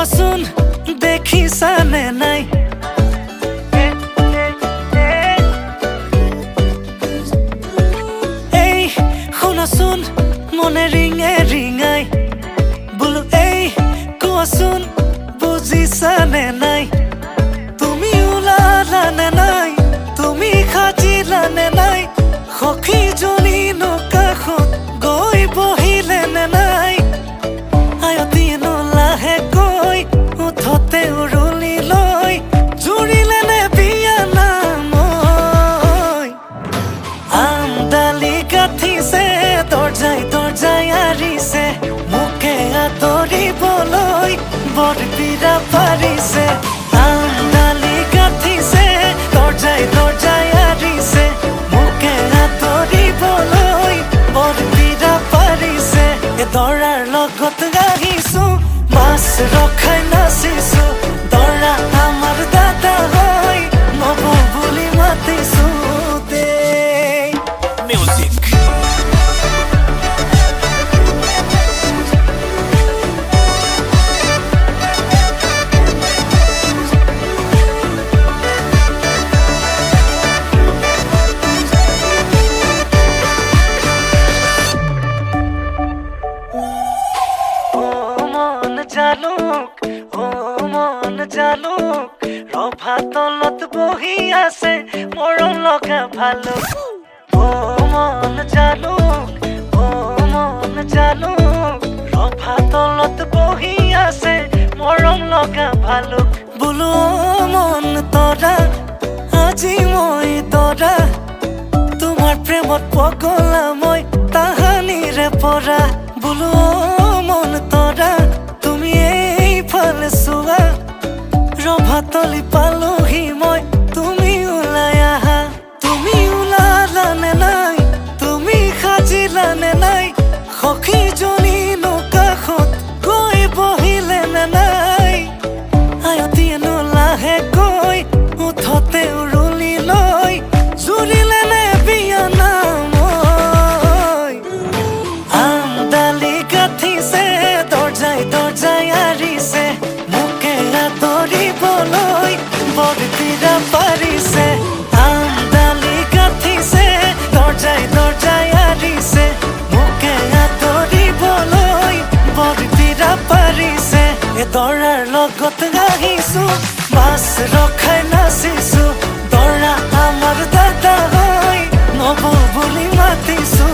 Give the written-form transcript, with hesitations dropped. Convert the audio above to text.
কোৱাচোন দেখিছানে নাই এই শুনাচোন মনে ৰিঙে ৰিঙাই বোলো এই কোৱাচোন বুজিছানে নাই তুমি ওলালানে নাই তুমি সাজিলানে নাই সখীজনী কাষত গৈ বহিলেনে নাই আয়তীনো লাহেকৈ উঠতে উৰুলি লৈ জুৰিলেনে বিয়া নামৈ আমডালি গাঁঠিছে দৰ্জাই দৰ্জাই আৰিছে মোকে আদৰিবলৈ বৰপীৰা পাৰিছে আমডালি গাঁঠিছে দৰ্জাই দৰ্জাই আৰিছে মোকে আদৰিবলৈ বৰপীৰা পাৰিছে দৰাৰ লগত আহিছো মাছ ৰখাই নাচিছো দৰা আমাৰ দাদা হয় নব বুলি মাতিছো দেই মিউজিক জালুক ৰভা তলত বহি আছে মৰম লগা ভালুক মন জালুক ৰভা তলত বহি আছে মৰম লগা ভালুক বোলো মন তৰা আজি মই তৰা তোমাৰ প্ৰেমত পগলা মই তাহানিৰে পৰা বোলো মন তৰা তুমি এইফালে চোৱা ৰভাতলি পালোহি মই তুমি ওলাই আহা তুমি ওলালানে নাই তুমি সাজিলানে নাই সখীজনী কাষত গৈ বহিলেনে নাই আয়তীনো লাহেকৈ উঠতে উৰুলি লৈ জুৰিলেনে বিয়া নামৈ আমডালি গাঁঠিছে দৰ্জাই দৰ্জাই আৰিছে আদৰিবলৈ বৰপীৰা পাৰিছে আমডালি গাঁঠিছে দৰ্জাই দৰ্জাই আৰিছে মোকে আদৰিবলৈ বৰপীৰা পাৰিছে দৰাৰ লগত আহিছো মাছ ৰখাই নাচিছো দৰা আমাৰ দাদা হয় নব বুলি মাতিছো